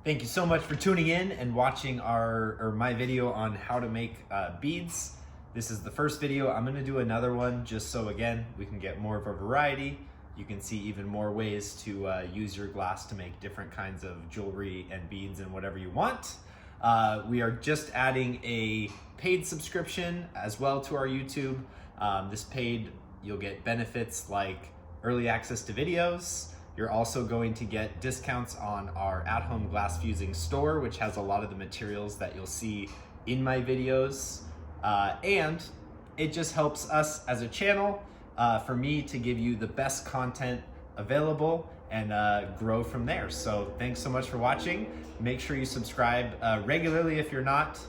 Thank you so much for tuning in and watching my video on how to make beads. This is the first video. I'm gonna do another one just so again, we can get more of a variety. You can see even more ways to use your glass to make different kinds of jewelry and beads and whatever you want. We are just adding a paid subscription as well to our YouTube. This paid, you'll get benefits like early access to videos. You're also going to get discounts on our at-home glass fusing store, which has a lot of the materials that you'll see in my videos. And it just helps us as a channel, for me to give you the best content available and grow from there. So thanks so much for watching. Make sure you subscribe regularly if you're not.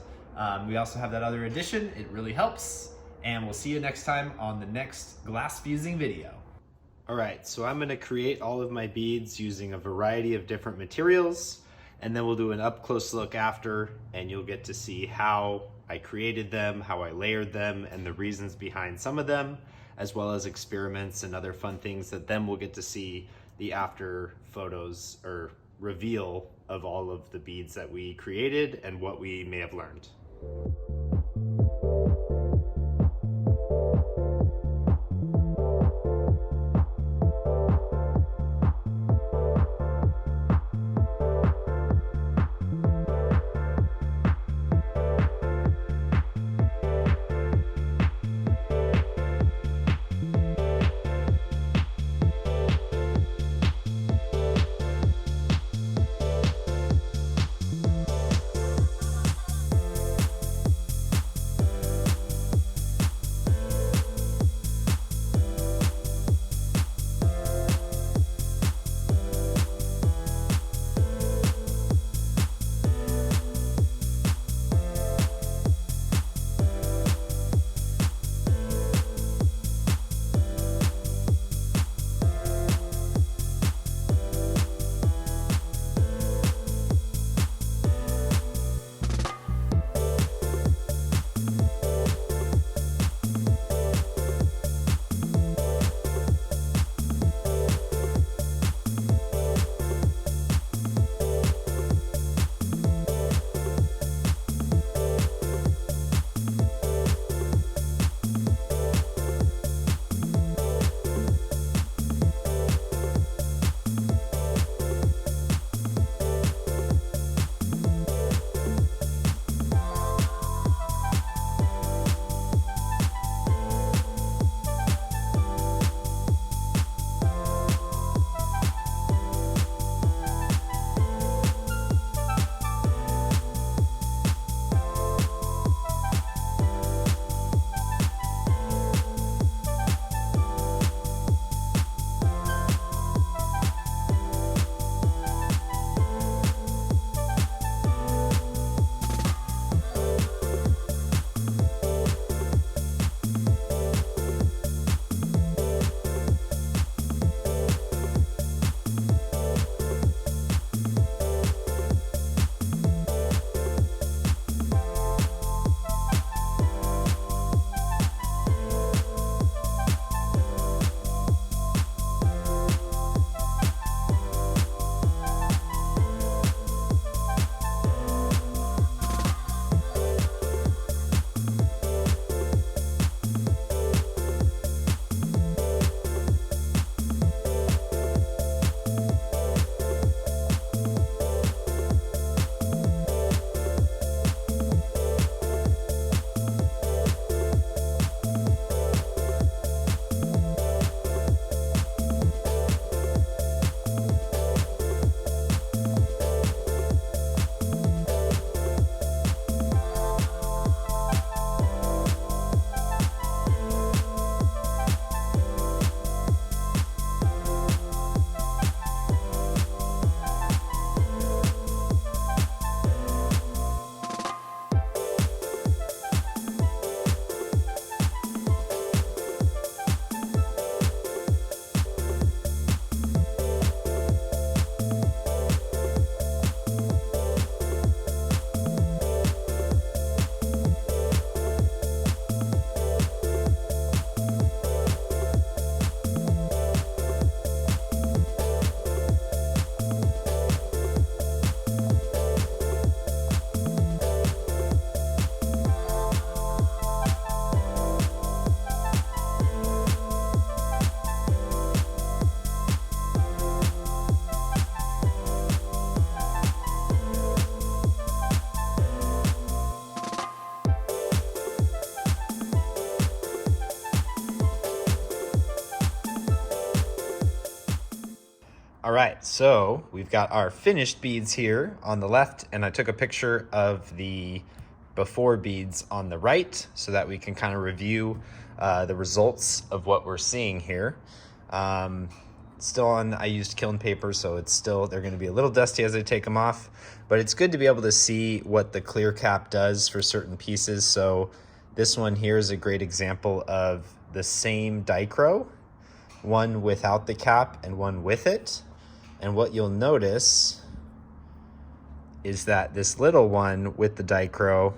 We also have that other edition. It really helps. And we'll see you next time on the next glass fusing video. All right, so I'm gonna create all of my beads using a variety of different materials, and then we'll do an up close look after, and you'll get to see how I created them, how I layered them, and the reasons behind some of them, as well as experiments and other fun things that then we'll get to see the after photos or reveal of all of the beads that we created and what we may have learned. All right, so we've got our finished beads here on the left, and I took a picture of the before beads on the right so that we can kind of review the results of what we're seeing here. Still on, I used kiln paper, so it's still, they're gonna be a little dusty as I take them off, but it's good to be able to see what the clear cap does for certain pieces. So this one here is a great example of the same dichro, one without the cap and one with it. And what you'll notice is that this little one with the dichro,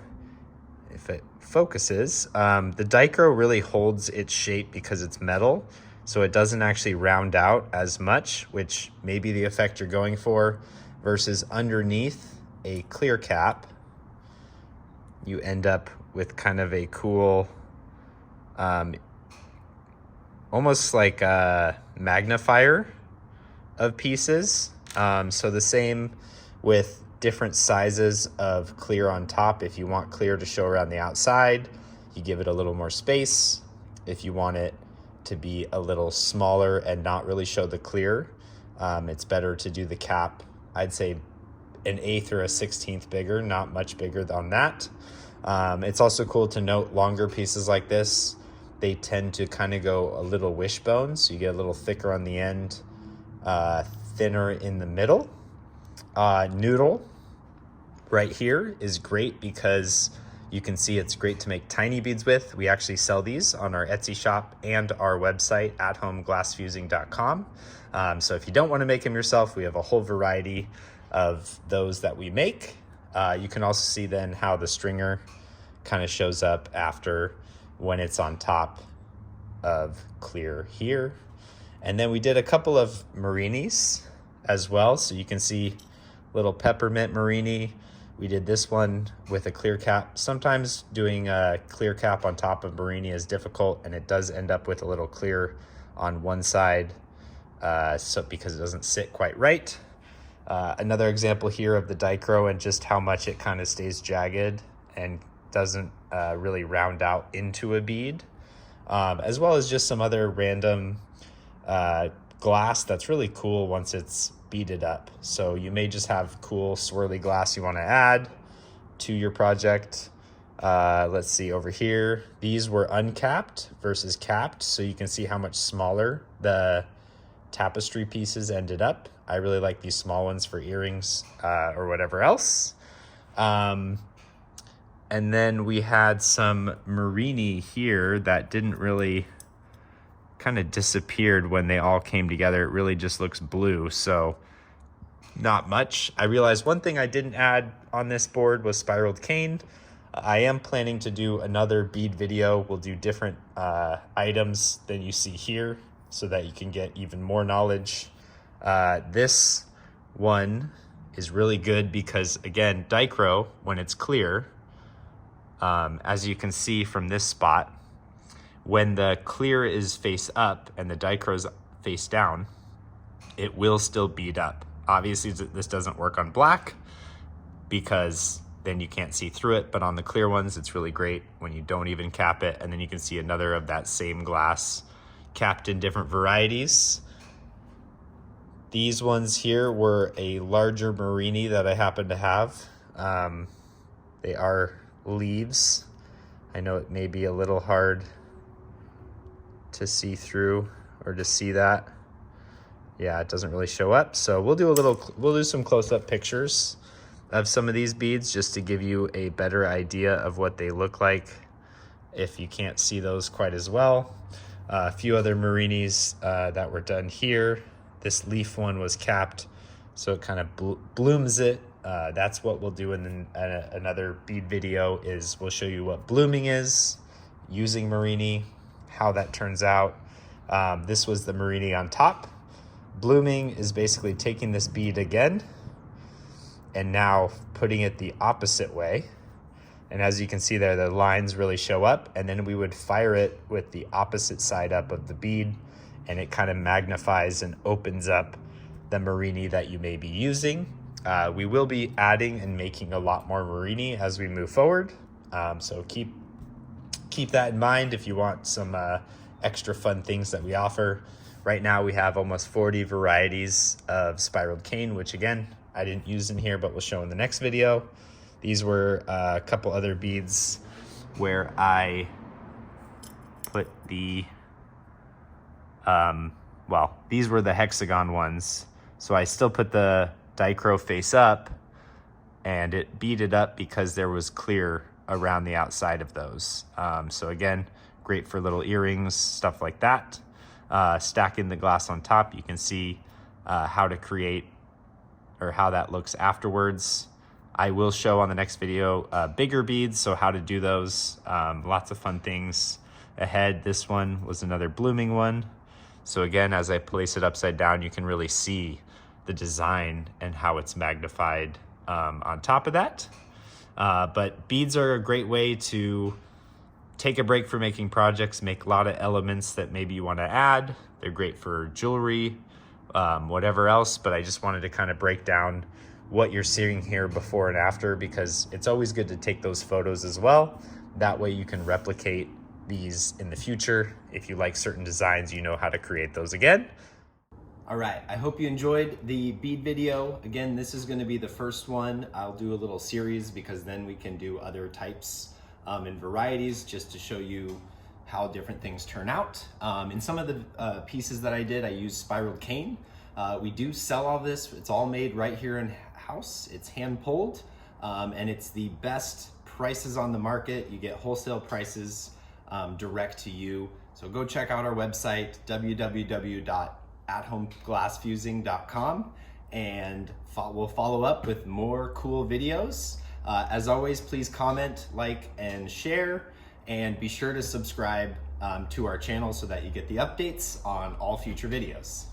if it focuses, the dichro really holds its shape because it's metal, so it doesn't actually round out as much, which may be the effect you're going for, versus underneath a clear cap, you end up with kind of a cool, almost like a magnifier of pieces. So the same with different sizes of clear on top. If you want clear to show around the outside, you give it a little more space. If you want it to be a little smaller and not really show the clear, it's better to do the cap, I'd say an 1/8 or a 1/16 bigger, not much bigger than that. It's also cool to note longer pieces like this, they tend to kind of go a little wishbone, so you get a little thicker on the end, thinner in the middle. Noodle right here is great because you can see it's great to make tiny beads with. We actually sell these on our Etsy shop and our website, athomeglassfusing.com. So if you don't want to make them yourself, we have a whole variety of those that we make. You can also see then how the stringer kind of shows up after when it's on top of clear here. And then we did a couple of marinis as well. So you can see little peppermint marini. We did this one with a clear cap. Sometimes doing a clear cap on top of marini is difficult, and it does end up with a little clear on one side, so because it doesn't sit quite right. Another example here of the dichro and just how much it kind of stays jagged and doesn't really round out into a bead, as well as just some other random glass that's really cool once it's beaded up. So you may just have cool swirly glass you want to add to your project. Let's see over here, these were uncapped versus capped, so you can see how much smaller the tapestry pieces ended up. I really like these small ones for earrings or whatever else. And then we had some marini here that didn't really, kind of disappeared when they all came together. It really just looks blue, so not much. I realized one thing I didn't add on this board was spiraled cane. I am planning to do another bead video. We'll do different items than you see here so that you can get even more knowledge. This one is really good because, again, dichro, when it's clear, as you can see from this spot, when the clear is face up and the dichro is face down, it will still bead up. Obviously, this doesn't work on black because then you can't see through it, but on the clear ones, it's really great when you don't even cap it, and then you can see another of that same glass capped in different varieties. These ones here were a larger marini that I happen to have. They are leaves. I know it may be a little hard to see through or to see that. Yeah, it doesn't really show up. So we'll do some close-up pictures of some of these beads just to give you a better idea of what they look like if you can't see those quite as well. A few other marinis that were done here. This leaf one was capped, so it kind of blooms it. That's what we'll do in another bead video, is we'll show you what blooming is using marini, how that turns out. This was the marini on top. Blooming is basically taking this bead again and now putting it the opposite way. And as you can see there, the lines really show up, and then we would fire it with the opposite side up of the bead, and it kind of magnifies and opens up the marini that you may be using. We will be adding and making a lot more marini as we move forward. So keep that in mind if you want some extra fun things that we offer. Right now we have almost 40 varieties of spiraled cane, which again, I didn't use in here, but we'll show in the next video. These were a couple other beads where I put the, well, these were the hexagon ones. So I still put the dichro face up and it beaded up because there was clear around the outside of those. So again, great for little earrings, stuff like that. Stacking the glass on top, you can see how to create or how that looks afterwards. I will show on the next video bigger beads, so how to do those. Lots of fun things ahead. This one was another blooming one. So again, as I place it upside down, you can really see the design and how it's magnified on top of that. But beads are a great way to take a break from making projects, make a lot of elements that maybe you want to add. They're great for jewelry, whatever else, but I just wanted to kind of break down what you're seeing here before and after, because it's always good to take those photos as well. That way you can replicate these in the future. If you like certain designs, you know how to create those again. All right, I hope you enjoyed the bead video. Again, this is gonna be the first one. I'll do a little series because then we can do other types and varieties just to show you how different things turn out. In some of the pieces that I did, I used spiraled cane. We do sell all this. It's all made right here in house. It's hand pulled, and it's the best prices on the market. You get wholesale prices direct to you. So go check out our website, www.athomeglassfusing.com, and we'll follow up with more cool videos. As always, please comment, like, and share, and be sure to subscribe to our channel so that you get the updates on all future videos.